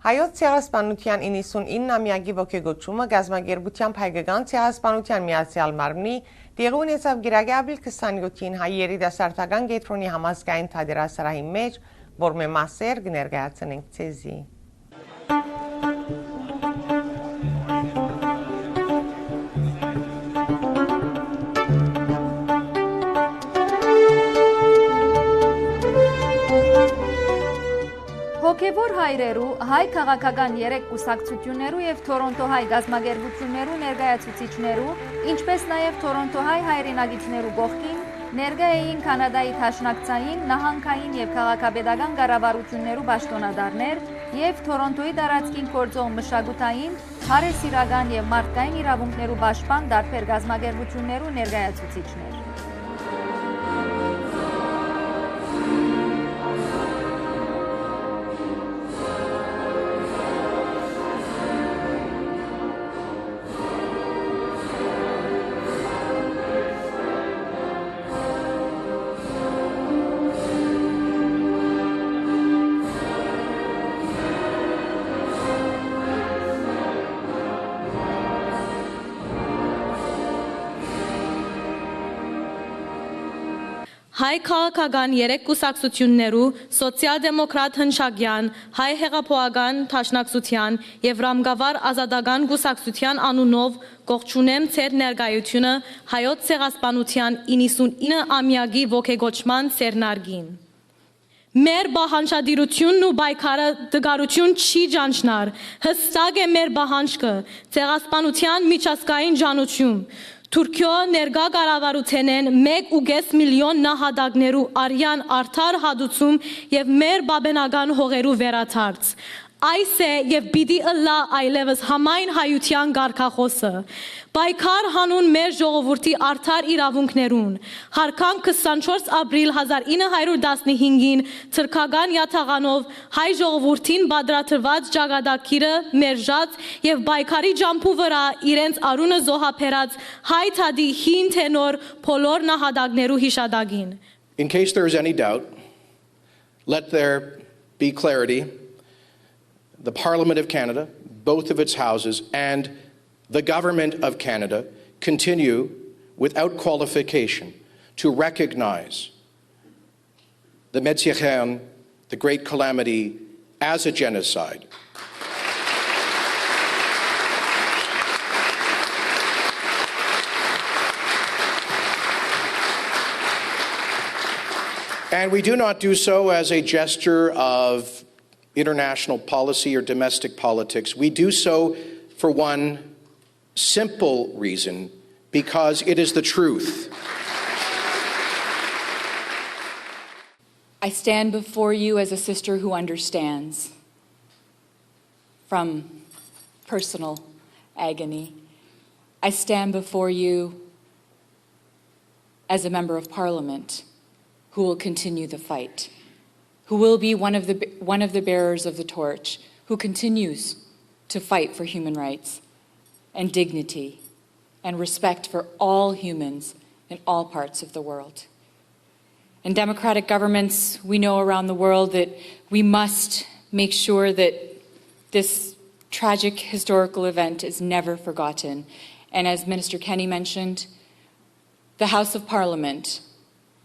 Հայոց ցեղասպանության 99-ամյակի ոգեգոճումը գազագերբությամբ հայկական ցեղասպանության միացյալ մարմնի տեղի ունեցավ գիրակի ապրիլ 27-ին հայ երիտասարդական կենտրոնի համազգային թատերասրահի մեջ, որ մեր մասեր կներկայացնենք ցեզի։ Հոգևոր հայրերու, հայ քաղաքական երեք կուսակցություններու և Թորոնտո հայ գազմագերբություններու ներկայացուցիչներու, ինչպես նաև Թորոնտո հայ հայրենագիտներու կողքին, ներկա էին Կանադայի թաշնակցային, նահանգային և քաղաքապետական կառավարություններու պաշտոնադարներ և Թորոնտոյի տարածքին գործող մշակութային, հարեսիրական և մարդկային իրավունքներու պաշտպան տարբեր գազմագերբություններու ներկայացուցիչներ։ Հայ քաղաքական երեք կուսակցություններու սոցիալ-դեմոկրատ հնչագյան, հայ հեղափոխական թաշնակցության և ռամկավար ազատական կուսակցության անունով կողջունեմ ձեր ներկայությունը հայոց ցեղասպանության 99-ամյակի ոգեգոճման սերնարգին։ Մեր բանջարդիրությունն ու պայքարը դգարություն չի ճանչնար, հստակ է մեր պահանջը, ցեղասպանության միջազգային ջանություն։ Թուրքիո ներկա կառավարութենեն 1.5 միլիոն նահատակներու արյան արդար հատուցում և մեր բաբենական հողերու վերաթարց։ Այս է և պիտի ըլլա այլևս համայն հայության կարգախոսը։ Պայքար հանուն մեր ժողովրդի արդար իրավունքներուն։ Հարգանք 24 ապրիլ 1915-ին թրքական յաթաղանով հայ ժողովրդին պատրաստված ճակատագիրը մերժած և պայքարի ջամփու վրա իրենց արունը զոհաբերած հայ թադի հին թենոր բոլոր նահատակներու հիշատակին։ In case there is any doubt, let there be clarity. The Parliament of Canada, both of its houses, and the Government of Canada continue without qualification to recognize the Metziachen, the Great Calamity, as a genocide. And we do not do so as a gesture of international policy or domestic politics. We do so for one simple reason, because it is the truth. I stand before you as a sister who understands from personal agony. I stand before you as a member of Parliament who will continue the fight, who will be one of the bearers of the torch, who continues to fight for human rights and dignity and respect for all humans in all parts of the world. In democratic governments, we know around the world that we must make sure that this tragic historical event is never forgotten. And as Minister Kenny mentioned, the House of Parliament,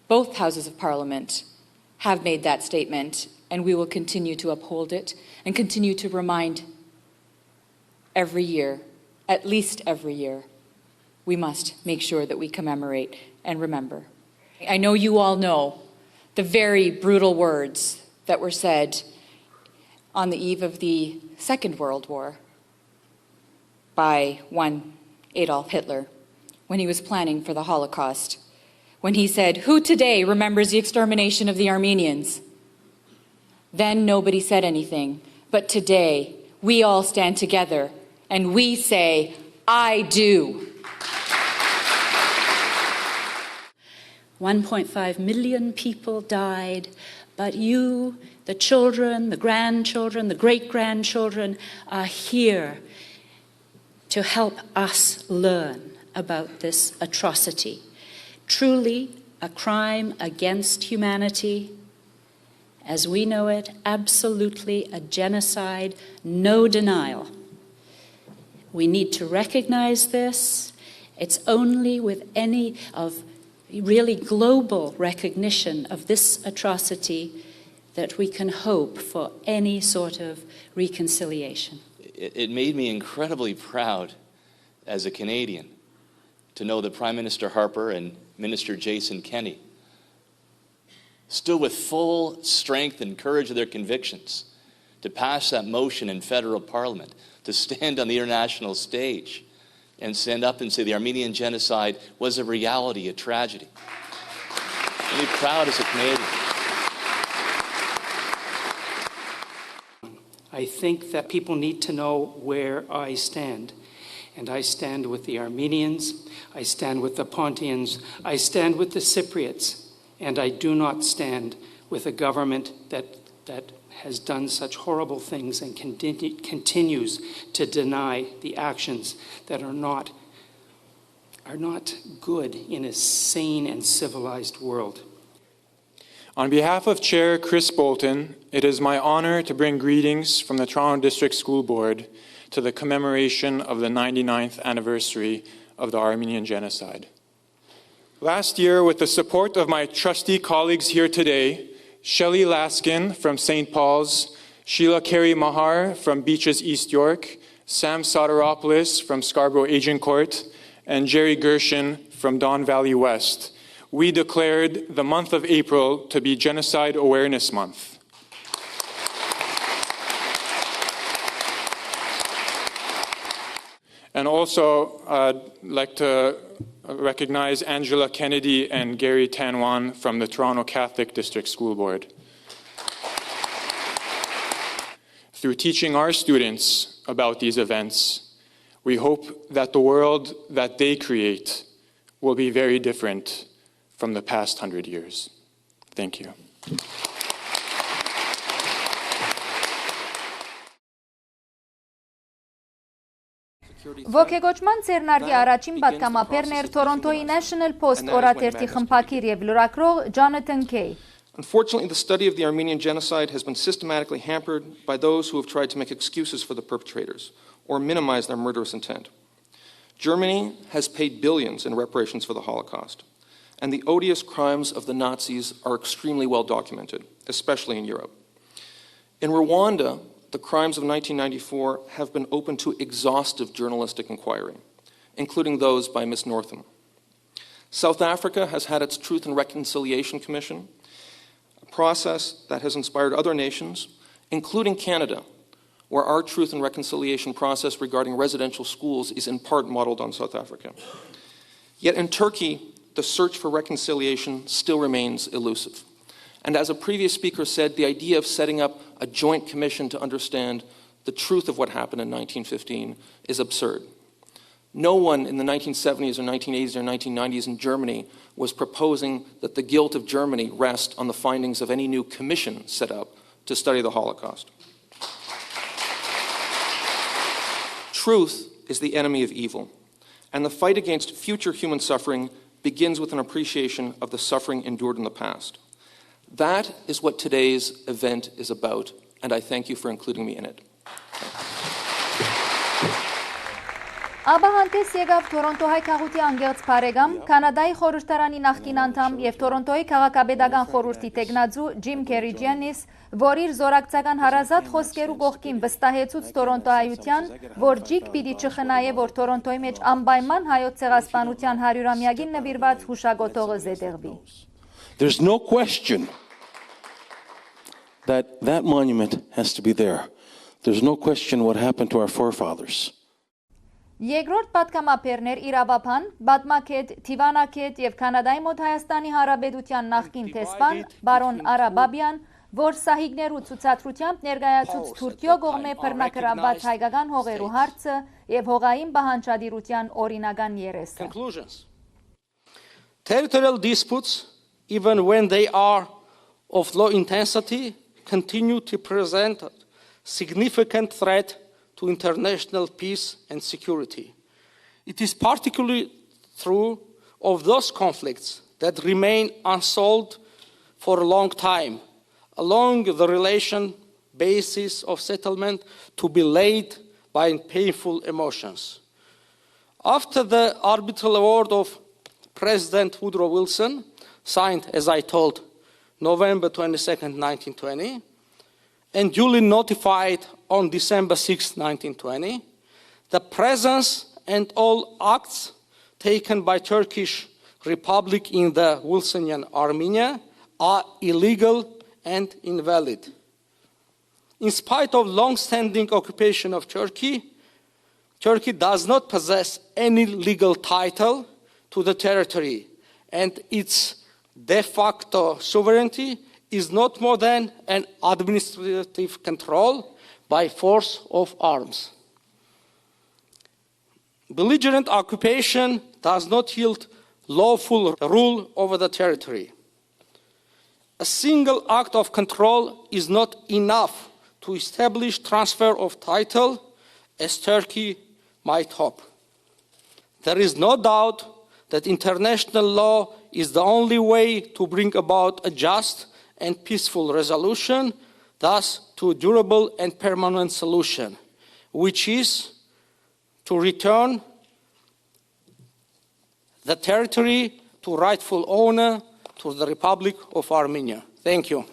both houses of Parliament, have made that statement, and we will continue to uphold it and continue to remind every year, at least every year, we must make sure that we commemorate and remember. I know you all know the very brutal words that were said on the eve of the Second World War by one Adolf Hitler when he was planning for the Holocaust, when he said, "Who today remembers the extermination of the Armenians?" Then nobody said anything, but today we all stand together and we say, "I do." 1.5 million people died, but you, the children, the grandchildren, the great-grandchildren, are here to help us learn about this atrocity. Truly a crime against humanity, as we know it, absolutely a genocide, no denial. We need to recognize this. It's only with any of really global recognition of this atrocity that we can hope for any sort of reconciliation. It made me incredibly proud as a Canadian to know that Prime Minister Harper and Minister Jason Kenney stood with full strength and courage of their convictions to pass that motion in federal parliament, to stand on the international stage and stand up and say the Armenian genocide was a reality, a tragedy. I'm proud as a Canadian. I think that people need to know where I stand. And I stand with the Armenians, I stand with the Pontians, I stand with the Cypriots, and I do not stand with a government that has done such horrible things and continues to deny the actions that are not good in a sane and civilized world. On behalf of Chair Chris Bolton, it is my honor to bring greetings from the Toronto District School Board to the commemoration of the 99th anniversary of the Armenian genocide. Last year, with the support of my trustee colleagues here today, Shelley Laskin from St. Paul's, Sheila Carey Mahar from Beaches East York, Sam Soteropoulos from Scarborough Agincourt, and Jerry Gershon from Don Valley West, we declared the month of April to be Genocide Awareness Month. And also, I'd like to recognize Angela Kennedy and Gary Tanwan from the Toronto Catholic District School Board. Through teaching our students about these events, we hope that the world that they create will be very different from the past 100 years. Thank you. Ոգեգոճման ձեռնարկի առաջին պատգամապերն էր Թորոնտոյի National Post օրաթերթի խմբագիր եւ լրագրող Jonathan Kay. Unfortunately, the study of the Armenian genocide has been systematically hampered by those who have tried to make excuses for the perpetrators or minimize their murderous intent. Germany has paid billions in reparations for the Holocaust, and the odious crimes of the Nazis are extremely well documented, especially in Europe. In Rwanda, the crimes of 1994 have been open to exhaustive journalistic inquiry, including those by Ms. Northam. South Africa has had its Truth and Reconciliation Commission, a process that has inspired other nations, including Canada, where our Truth and Reconciliation process regarding residential schools is in part modeled on South Africa. Yet in Turkey, the search for reconciliation still remains elusive. And as a previous speaker said, the idea of setting up a joint commission to understand the truth of what happened in 1915 is absurd. No one in the 1970s or 1980s or 1990s in Germany was proposing that the guilt of Germany rest on the findings of any new commission set up to study the Holocaust. Truth is the enemy of evil, and the fight against future human suffering begins with an appreciation of the suffering endured in the past. That is what today's event is about, and I thank you for including me in it. Աբահանտես եկավ Թորոնտոյի քաղաքի անգերց բարեկամ, Կանադայի խորհրդարանի նախկին անդամ եւ Թորոնտոյի քաղաքապետական խորհրդի տեխնացու Ջիմ Քերիջյանից, որ իր զորակցական հարազատ խոսքերու կողքին վստահեցուց Թորոնտոայության, որ ջիկ պիտի չխնայե, որ Թորոնտոյի մեջ անպայման հայոց ցեղասպանության 100-ամյակին նվիրված հուշագոտողը զետեղվի. There's no question that monument has to be there. There's no question what happened to our forefathers. Երկրորդ պատգամապերներ իրավապան, բադմակետ, թիվանակետ եւ Կանադայի մոտ Հայաստանի Հանրապետության նախկին տեսփան բարոն Արա Բաբյան, որ սահիկներու ցուցադրությամբ ներկայացուց Թուրքիո կողմէ բռնակրաված հայկական հողերու հարցը եւ հողային բանջարդիրության օրինական երեսը. Territorial disputes, even when they are of low intensity, continue to present a significant threat to international peace and security. It is particularly true of those conflicts that remain unsolved for a long time, along the relation basis of settlement to be laid by painful emotions. After the arbitral award of President Woodrow Wilson, signed, as I told, November 22nd, 1920, and duly notified on December 6, 1920, the presence and all acts taken by Turkish Republic in the Wilsonian Armenia are illegal and invalid. In spite of long-standing occupation of Turkey, Turkey does not possess any legal title to the territory, and its de facto sovereignty is not more than an administrative control by force of arms. Belligerent occupation does not yield lawful rule over the territory. A single act of control is not enough to establish transfer of title, as Turkey might hope. There is no doubt that international law is the only way to bring about a just and peaceful resolution, thus to a durable and permanent solution, which is to return the territory to rightful owner, to the Republic of Armenia. Thank you.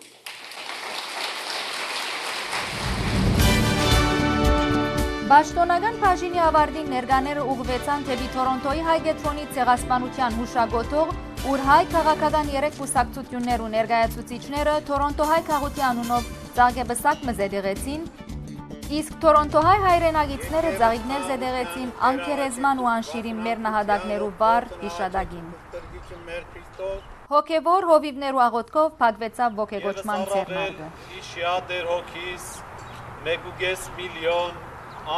Պաշտոնական բաժինի ավարտին ներկաները ուղղվեցան թեպի Թորոնտոյի հայ գետրոնի ցեղասպանության հուշագոտող, ուր հայ քաղաքական 3 կուսակցություններ ու ներկայացուցիչները Թորոնտո հայ քաղաքի անունով ծաղկեբսակ մզեդեղեցին, իսկ Թորոնտո հայ հայրենագիցները ծաղիկներ զեդեղեցին անկերեզման ու անշիրիմ մեր նահատակներու վառ հիշադակին։ Հոգևոր հովիվներու աղոթքով փակվեցավ ոգեգոճման ձեռնարկը։ Իշիադեր հոգիս 1.5 միլիոն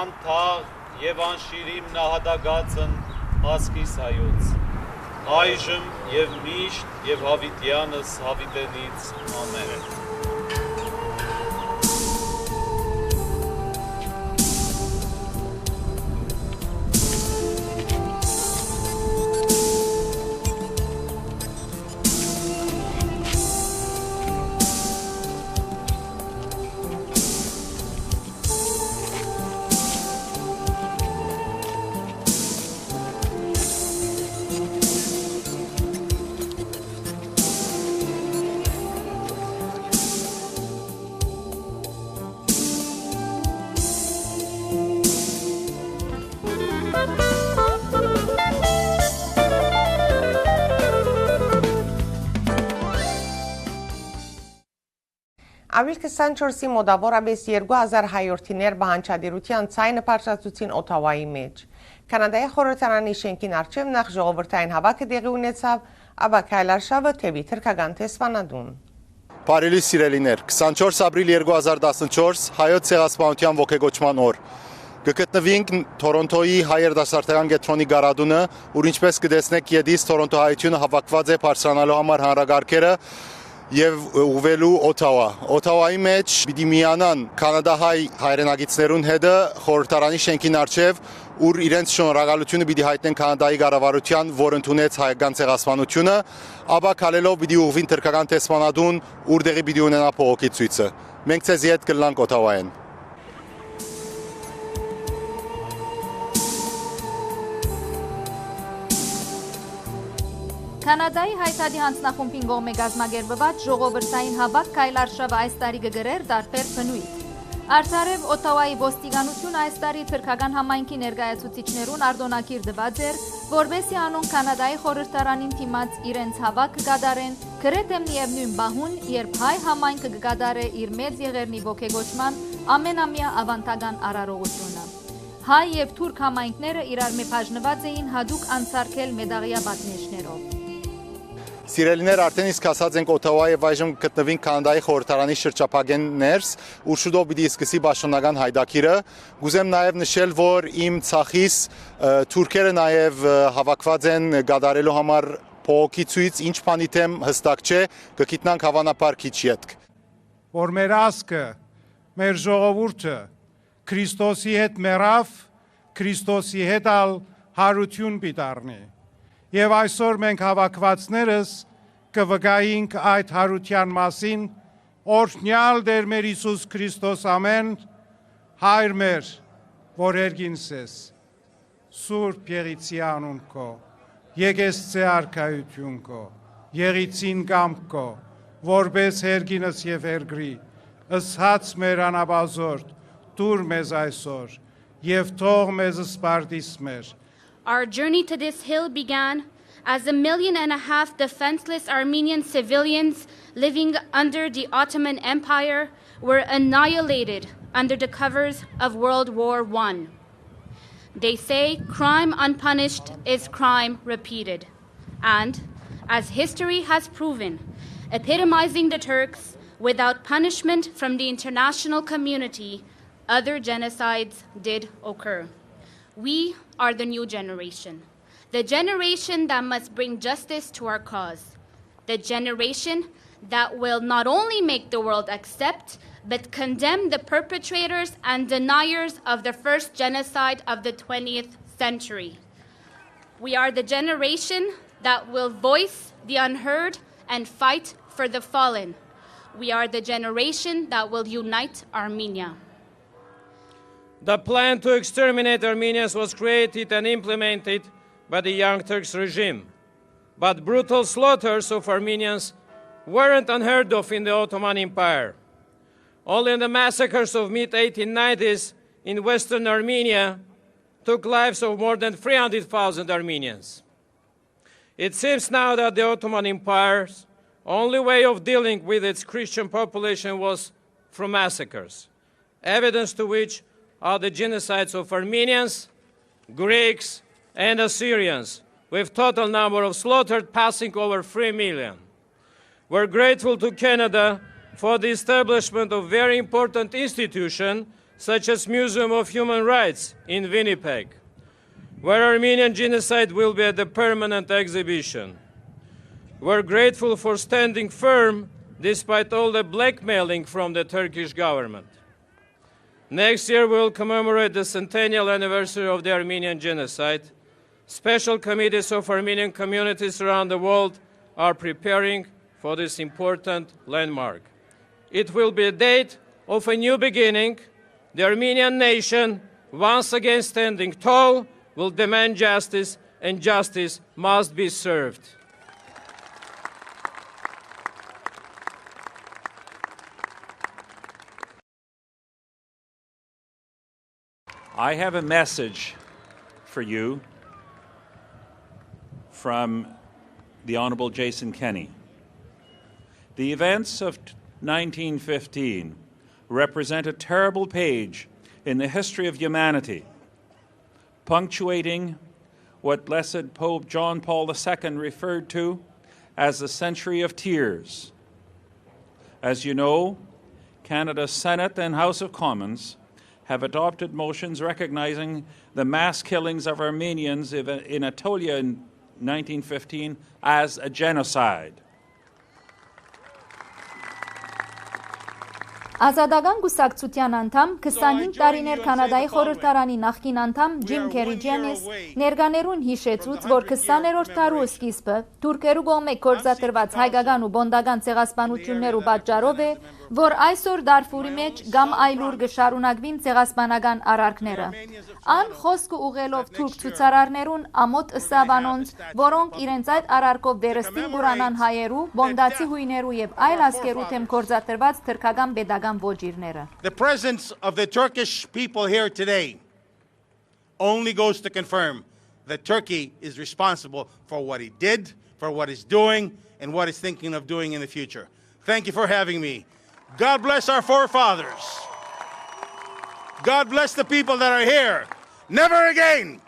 անթաղ եւ անշիրիմ նահատակածն ասկիս հայոց, այժմ եւ միշտ եւ հավիտյանս հավիտենից ամեն։ Avril 24-ի մոտավորապես 2000 հայորդիներ բանջարդիրության ցայնը բարձրացուցին Օթավայի մեջ։ Կանադայի խորհրդարանի շենքին առջև նախ ժողովրդային հավաքը տեղի ունեցավ, ապա քայլարշավը թեպի թրքական տեսփանադուն։ Բարելի սիրելիներ, 24 ապրիլ 2014 հայոց ցեղասպանության ողջագոճման օր։ Գտնվենք Թորոնտոյի հայ երդասարտական կենտրոնի գարադունը, ուր ինչպես կտեսնեք յետից Թորոնտո հայությունը հավաքված է բարձրանալու համար հանրագարքերը եւ ուղղվելու Օթավա։ Օթավայի մեջ պիտի միանան կանադահայ հայրենագիցներուն հետը խորհրդարանի շենքին առջև, ուր իրենց շնորհակալությունը պիտի հայտնեն կանադայի կառավարության, որ ընդունեց հայկական ցեղասպանությունը, ապա քալելով պիտի ուղղվին թրքական տեսփանադուն, ուր դեղի պիտի ունենա փողոքի ցույցը։ Մենք ցեզի հետ կլանք Օթավայեն։ Կանադայի հայտարարի հանձնախումբին կողմէ գազմագերբված ժողովրդային հավաք քայլարշավը այս տարի կգրեր տարբեր բնույթ։ Արդարև Օթավայի ոստիկանությունը այս տարի թրքական համայնքի ներկայացուցիչներուն արտոնակիր տված էր, որբեսի անոնք Կանադայի խորհրդարանին դիմաց իրենց հավաքը կատարեն, գրեթե միևնույն բահուն, երբ հայ համայնքը կկատարե իր մեծ եղերնի ոգեգոճման ամենամյա ավանդական արարողությունը։ Հայ եւ թուրք համայնքները իրար մե բաժնված էին հadouk անցարկել մեդաղյա պատնեշներով։ Սիրելիներ, արդեն իսկ ասած ենք Օթավայի եւ այժմ գտնվենք Կանադայի խորհրդարանի շրջապագեն ներս, ուր շուտով պիտի սկսի պաշտոնական հայդակիրը։ Գուզեմ նաեւ նշել, որ իմ ցախիս թուրքերը նաեւ հավաքված են գադարելու համար փողոքի ցույց, ինչ բանի թեմ հստակ չէ, կգիտնանք հավանաբար քիչ յետք։ Որ մեր ազգը, մեր ժողովուրդը Քրիստոսի հետ մեռավ, Քրիստոսի հետ ալ հարություն պիտի առնի։ Եվ այսօր մենք հավաքվածներս կվգայինք այդ հարության մասին օրհնյալ Տեր մեր Հիսուս Քրիստոս ամեն, Հայր մեր, որ երգինս ես, Սուրբ եղիցի անուն քո, եկեսցե արքայություն քո, եղիցին կամք քո, որպես երգինս եւ երգրի, ըսած մեր անաբազորդ, դուր մեզ այսօր, եւ թող մեզ սպարտիս մեր. Our journey to this hill began as 1.5 million defenseless Armenian civilians living under the Ottoman Empire were annihilated under the covers of World War I. They say crime unpunished is crime repeated. And, as history has proven, epitomizing the Turks without punishment from the international community, other genocides did occur. We are the new generation, the generation that must bring justice to our cause, the generation that will not only make the world accept, but condemn the perpetrators and deniers of the first genocide of the 20th century. We are the generation that will voice the unheard and fight for the fallen. We are the generation that will unite Armenia. The plan to exterminate Armenians was created and implemented by the Young Turks regime. But brutal slaughters of Armenians weren't unheard of in the Ottoman Empire. Only the massacres of mid-1890s in Western Armenia took lives of more than 300,000 Armenians. It seems now that the Ottoman Empire's only way of dealing with its Christian population was through massacres, evidence to which are the genocides of Armenians, Greeks, and Assyrians, with total number of slaughtered passing over 3 million. We're grateful to Canada for the establishment of very important institutions such as Museum of Human Rights in Winnipeg, where Armenian genocide will be at the permanent exhibition. We're grateful for standing firm despite all the blackmailing from the Turkish government. Next year we'll commemorate the centennial anniversary of the Armenian genocide. Special committees of Armenian communities around the world are preparing for this important landmark. It will be a date of a new beginning. The Armenian nation, once again standing tall, will demand justice, and justice must be served. I have a message for you from the Honorable Jason Kenney. The events of 1915 represent a terrible page in the history of humanity, punctuating what Blessed Pope John Paul II referred to as the century of tears. As you know, Canada's Senate and House of Commons have adopted motions recognizing the mass killings of Armenians in Anatolia in 1915 as a genocide. Ազատական գուսակցության անդամ 25 տարիներ Կանադայի խորհրդարանի նախկին անդամ Ջիմ Քերի Ջենիս ներկաներուն հիշեցուց, որ 20-րդ դարու սկիզբը թուրքերու կողմէ գործադրված հայկական ու բոնդական ցեղասպանություններու պատճառով է, որ այսօր Դարֆուրի մեջ կամ այլուր կշարունակվին ցեղասպանական արարքները։ Ան խոսքը ուղղելով թուրք ցուցարարներուն ամոթ ըսավանոնց, որոնք իրենց այդ արարքով վերստին գուրանան հայերու, բոնդացի հույներու եւ այլ ազգերու թեմ գործադրված թրքական pedagan ոճիրները։ The presence of the Turkish people here today only goes to confirm that Turkey is responsible for what he did, for what he's doing, and what he's thinking of doing in the future. Thank you for having me. God bless our forefathers. God bless the people that are here. Never again.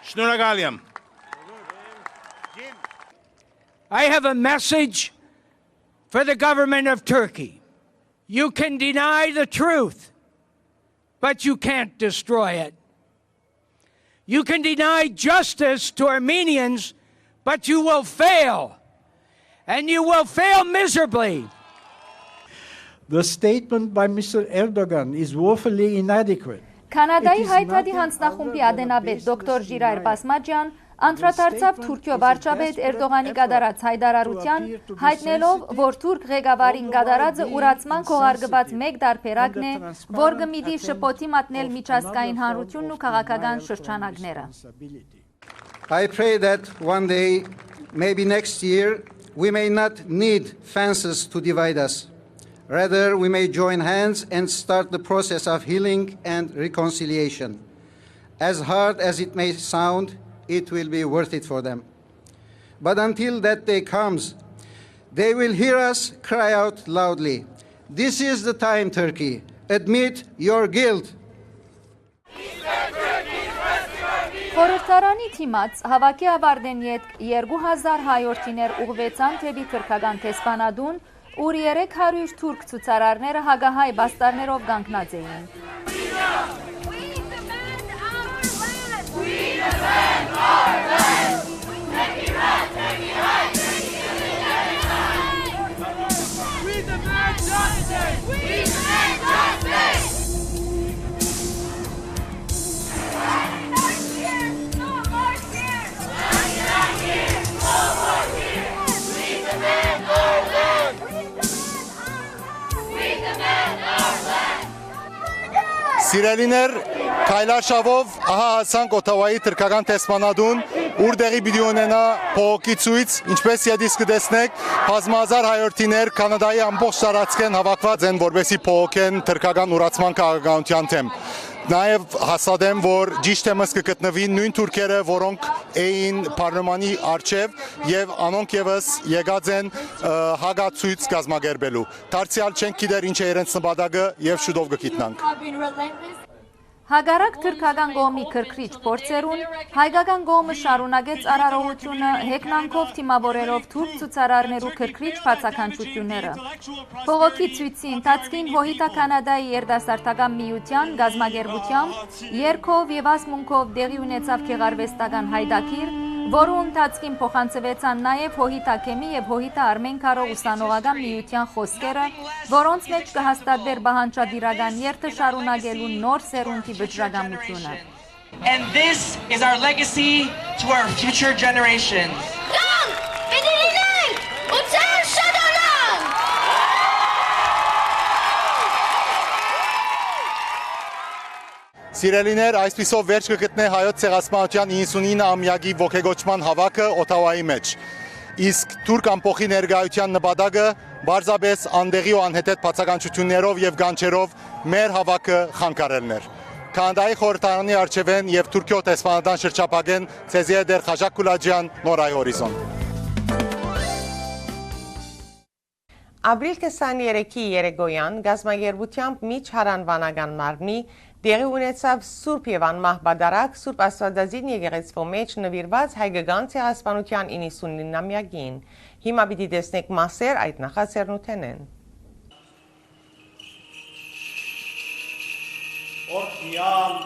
Shnuragaliam. I have a message for the government of Turkey. You can deny the truth, but you can't destroy it. You can deny justice to Armenians, but you will fail, and you will fail miserably. The statement by Mr. Erdogan is woefully inadequate. Կանադայի հայտարարի հանձնախումբի ադենաբեդ դոկտոր Ժիրայր Բասմաջյան Անդրադարձավ Թուրքիո վարչապետ Էրդողանի կատարած հայտարարության, հայտնելով, որ թուրք ղեկավարին կատարածը ուրացման քողարկված մեկ դարբերակն է, որ կմիտի շփոթի մատնել միջազգային հանրությունն ու քաղաքական շրջանակները։ I pray that one day, maybe next year, we may not need fences to divide us. Rather, we may join hands and start the process of healing and reconciliation. As hard as it may sound, it will be worth it for them. But until that day comes, they will hear us cry out loudly, "This is the time, Turkey. Admit your guilt." Խորհրդարանի թիմաց հավաքի ավարտեն ետք 2000 հայորդիներ ուղղվեցան թեպի թուրքական տեսփանադուն, ուր 300 թուրք ցուցարարները հագահայ բաստարներով կանգնած էին։ Սիրելիներ, քայլարշավով ահա հասանք Օթավայի թուրքական տեսփանադուն, ուր տեղի պիտի ունենա փողոքի ցույց, ինչպես յետից կտեսնեք, բազմահազար հայորդիներ Կանադայի ամբողջ տարածքեն հավաքված են, որպեսզի փողոքեն թուրքական ուրացման քաղաքականության թեմ։ Նաև հաստատեմ, որ ճիշտ եմս կգտնվի նույն թուրքերը, որոնք էին Պարլամանի առջև եւ անոնք եւս եկած են հագացույց կազմակերպելու։ Դարձյալ չենք գիտեր ինչ է իրենց նպատակը եւ շուտով կգիտնանք։ Հագարակ թուրքական կողմի քրքրիչ փորձերուն, հայկական կողմը շարունակեց արարողությունը հեգնանքով թիմավորելով թուրք ցուցարարներու քրքրիչ բացականչությունները։ Փողոքի ցույցի ընթացքին Հոհիտա Կանադայի երդասարտական միության գազագերբությամբ երկով եւ ասմունքով դեղի ունեցավ գեղարվեստական հայդակիր, որու ընթացքին փոխանցվեցան նաև Հոհիտա Քեմի եւ Հոհիտա Արմենքարո ուսանողական միության խոսքերը, որոնց մեջ կհաստատվեր բանջարդիրական երթը շարունակելու նոր սերունդի վճռականությունը։ And this is our legacy to our future generations. Սիրելիներ, այսպիսով վերջ կգտնե հայոց ցեղասպանության 99-ամյակի ողեգոճման հավաքը Օթավայի մեջ։ Իսկ թուրք ամփոխի ներկայության նպատակը բարձրապես անդեղի ու անհետեթ բացականչություններով եւ գանչերով մեր հավաքը խանգարելն էր։ Կանադայի խորհրդարանի արչեվեն եւ Թուրքիո տեսփանադան շրջապագեն ցեզիե դեր Խաշակ Կուլաջյան, Նորայ հորիզոն։ Ապրիլ 23-ի երեկոյան գազագերբությամբ միջհարանվանական մարմնի տեղի ունեցավ Սուրբ եւ անմահ բադարակ Սուրբ Աստվածածին եկեղեցվո մեջ նվիրված հայկական ցեղասպանության 99-ամյակին։ Հիմա պիտի տեսնեք մասեր այդ նախասերնութենեն։ Օրհնյալ,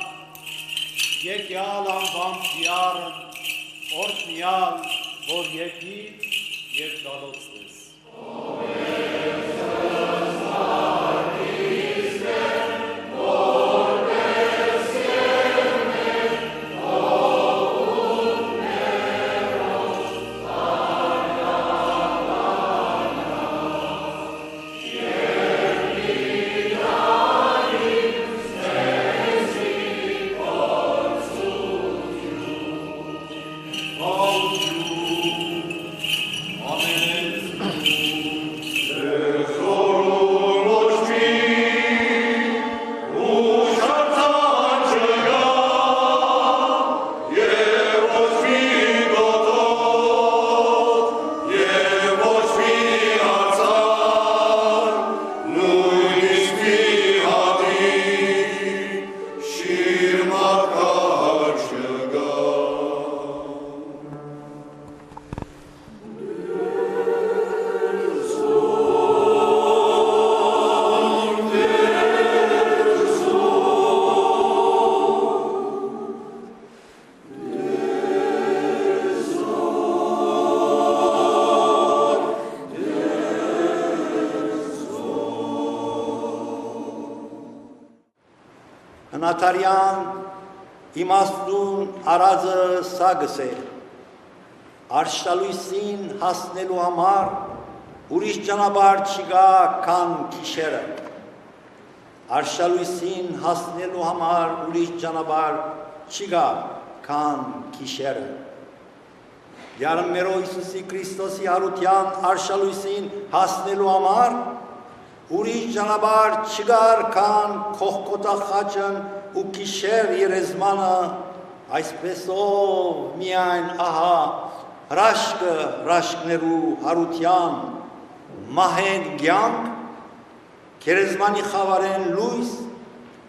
եկյալ անվան փիարն, օրհնյալ, որ եկիր եւ գալոցես։ Հնաթարյան իմաստուն արածը սագս է, Արշալույսին հասնելու համար ուրիշ ճանապարհ չկա, քան գիշերը։ Արշալույսին հասնելու համար ուրիշ ճանապարհ չկա, քան գիշերը։ Յարմերո Հիսուսի Քրիստոսի հարության արշալույսին հասնելու համար ուրիշ ճանապարհ չկար, քան քողկոտախաչն ու գիշեր երեզմանը, այսպեսով միայն ահա հրաշքներու հարության մահեն կյանք, քերեզմանի խավարեն լույս,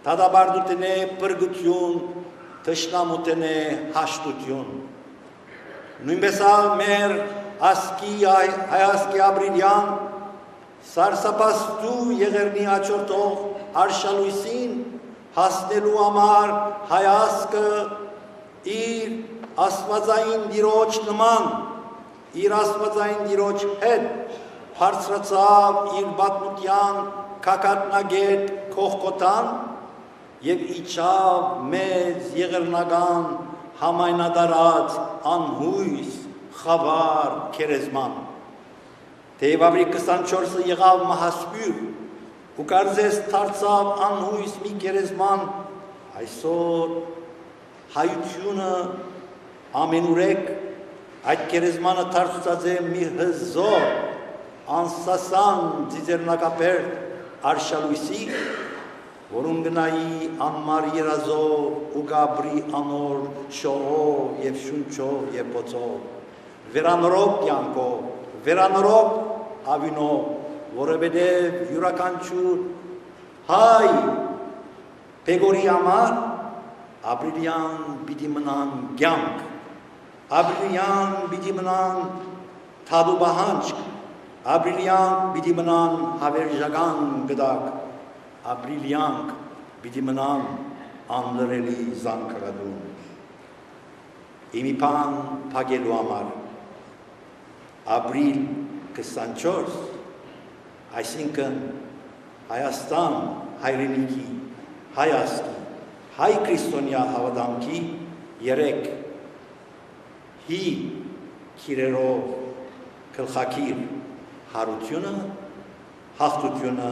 դադաբարդութենե պրգություն, թշնամութենե հաշտություն։ Նույնպես մեր հայասկի ապրիլյան սարսափաստու եղերնի աչորտող արշալույսին հասնելու համար հայասկը իր աստվածային դիրոջ նման, իր աստվածային դիրոջ հետ բարձրացավ իր պատմության քակատնագետ քողկոտան եւ իջավ մեծ եղերնական համայնադարած անհույս խավար քերեզման։ Թեև ապրիլ 24-ը եղավ մահասպյուր ու կարծես դարձավ անհույս մի քերեզման, այսօր հայությունը ամենուրեք այդ քերեզմանը դարձած է մի հզոր անսասան ձիձերնակապերտ արշալույսի, որում գնայի անմար երազով ու գաբրի անոր շողով և շունչով և պոցով, վերանորոք կյանքով, վերանորոք ավինով, որովհետև յուրաքանչյուր հայ պեգորի համար ապրիլյան պիտի մնան կյանք, ապրիլյան պիտի մնան թադու պահանջք, ապրիլյան պիտի մնան հավերժական գդակ, ապրիլյանք պիտի մնան անլրելի զանգրադուն։ Իմիպան պագելու համար ապրիլ 24, այսինքն Հայաստան հայրենիքի, հայասկի, հայ քրիստոնյա հավատամքի երեք հի քիրերով գլխակիր հարությունը, հաղթությունը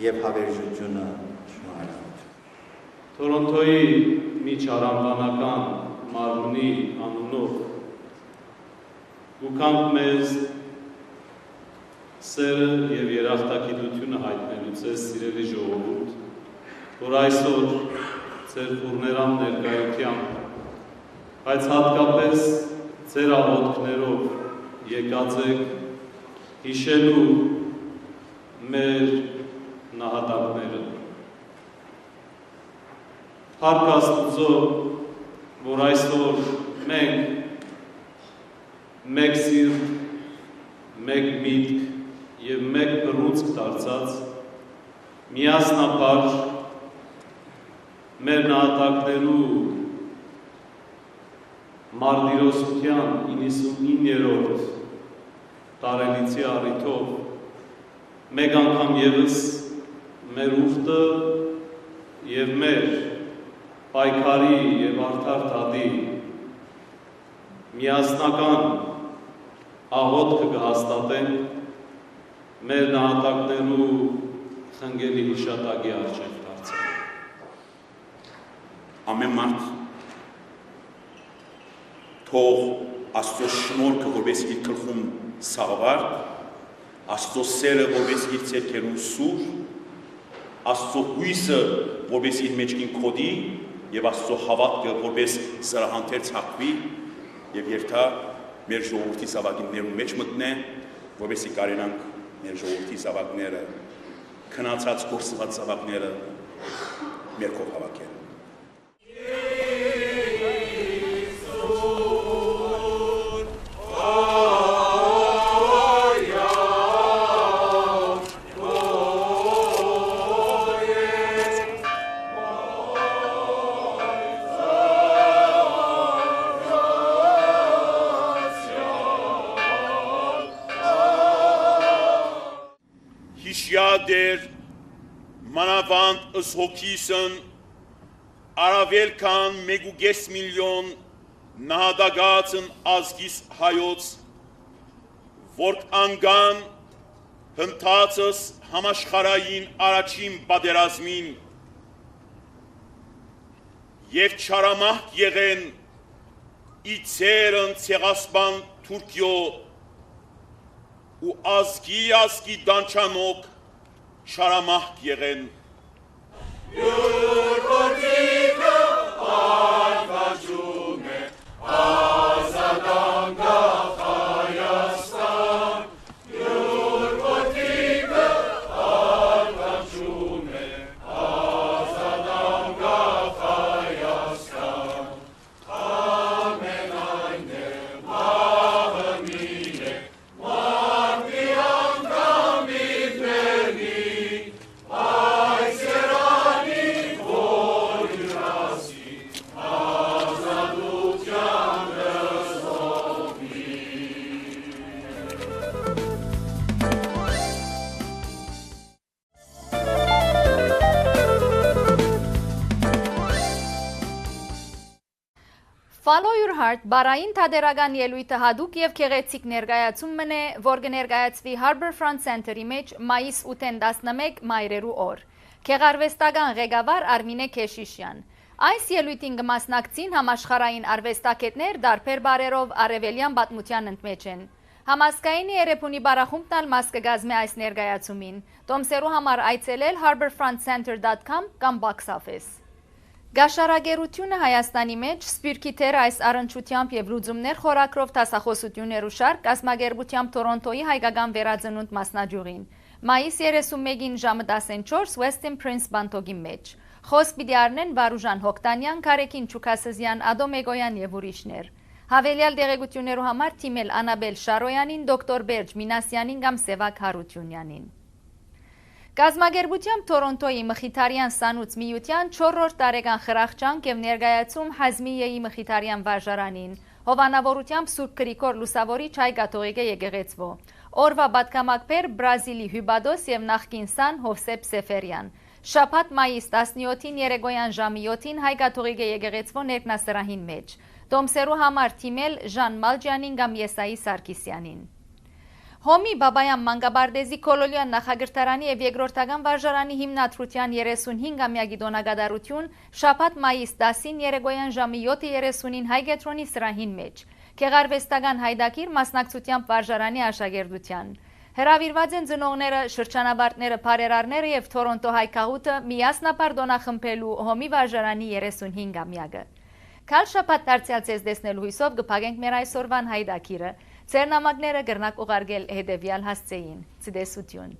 և հավերժությունը շնորհակալություն։ Թորոնտոյի միջառամբանական մարմնի անունով ուքանք մեզ սերը և երախտագիտությունը հայտնելուց է սիրելի ժողովուրդ, որ այսօր ձեր խուռներան ներկայությամբ, բայց հատկապես ձեր աղոթքներով եկած եք հիշելու մեր նահատակները։ Փառք Աստծո, որ այսօր մենք մեկ սիրտ, մեկ միտք և մեկ բռունցք դարձած միասնապար մեր նահատակներու մարտիրոսության 99-րդ տարելիցի առիթով մեկ անգամ ևս մեր ուխտը և մեր պայքարի և արդար թադի միասնական աղոթքը կհաստատենք մեր նահատակներու խնգելի հիշատակի առջև դարձել։ Ամեն մարդ թող Աստծո շնորհքը որպես իր գլխում սաղավարտ, Աստծո սերը որպես իր ցերքերում սուր, Աստծո հույսը որպես իր մեջքին կոդի եւ Աստծո հավատքը որպես զրահանթեր ցակվի եւ երթա մեր ժողովրդի զավակներուն մեջ մտնե, որովհետեւ կարենանք մեր ժողովրդի զավակները, քնացած կորսված զավակները մեր կողմ հավաքել։ Հիշյադեր մանավանդ ըս հոգիսն առավել քան 1.5 միլիոն նահատակածն ազգիս հայոց, որ անգան հնդածս համաշխարային առաջին պատերազմին և չարամահկ եղեն իցերն ցեղասպան Թուրքիո ու ազգի դանչանոք չարամահկ եղեն։ Յուր որդիքը արվաջում է ազատանգախ Հայաստան, յուր որդիքը արվաջում է ազատանգախ Հայաստան, ամենայն է մահը մի է, մարդի անգամ իդրերի, այս երանի որ յուրասի, ազատության դրսովի։ Follow Your Heart բարային թատերական ելույթը հատուկ և քեղեցիկ ներկայացումն է, որ կներկայացվի Harbourfront Center-ի մեջ մայիս 8-11 մայրերու օր։ Քեղարվեստական ղեկավար Արմինե Քեշիշյան։ Այս ելույթին կմասնակցին համաշխարհային արվեստագետներ դարբեր բարերով արևելյան պատմության ընդմեջ են։ Համազգայինի երեփունի բարախումբն ալ մաս կգազմի այս ներկայացումին։ Տոմսերու համար այցելել harbourfrontcenter.com կամ box office։ Գաշարագերությունը Հայաստանի մեջ սպիրկի թեր այս առնչությամբ և լուծումներ խորակրով տասախոսություններու շարք կազմակերպությամբ Թորոնտոյի հայկական վերածնունդ մասնաճյուղին։ Մայիս 31-ին ժամը 14 Westin Prince բանտոգի մեջ։ Խոսք պիտի առնեն Վարուժան Հոկտանյան, Քարեքին Չուքասզյան, Ադո Մեգոյան և ուրիշներ։ Հավելյալ դեղեցություններու համար թիմել Անաբել Շարոյանին, դոկտոր Բերջ Մինասյանին կամ Սևակ Հարությունյանին։ Կազմակերպությամբ Թորոնտոյի Մխիթարյան սանուց միության 4-րդ տարեկան խրախճանք և ներկայացում Հազմիեի Մխիթարյան վարժարանին, հովանավորությամբ Սուրբ Գրիգոր Լուսավորիչ հայ կաթողիկե եկեղեցվո, օրվա պատգամակբեր Բրազիլի Հյուբադոս և նախկին սան Հովսեփ Սեֆերյան, շաբաթ մայիս 17-ին երեկոյան ժամի 7-ին հայ կաթողիկե եկեղեցվո ներկնասրահին մեջ, տոմսերու համար թիմել Ժան Մալջյանին կամ Եսայի Սարգիսյանին։ Հոմի Բաբայան Մանկաբարձի Կոլոլյան նախագահարանի և երկրորդական վարժարանի հիմնադրության 35-ամյակի տոնագադարություն շաբաթ մայիս 10-ին երեկոյան ժամի 7:30-ին հայ կետրոնի սրահին մեջ, քեղարվեստական հայդակիր մասնակցությամբ վարժարանի աշակերտության։ Հրավիրված են ծնողները, շրջանավարտները, բարերարները և Թորոնտո հայ քաղուտը միասնապար տոնախմբելու Հոմի վարժարանի 35-ամյակը։ Քալ շաբաթ դարձյալ ձեզ տեսնելու հույսով կփակենք մեր այսօրվան հայդակիրը։ Ձեր նամակները կրնակ ուղարկել հետևյալ հասցեին։ Ցտեսություն։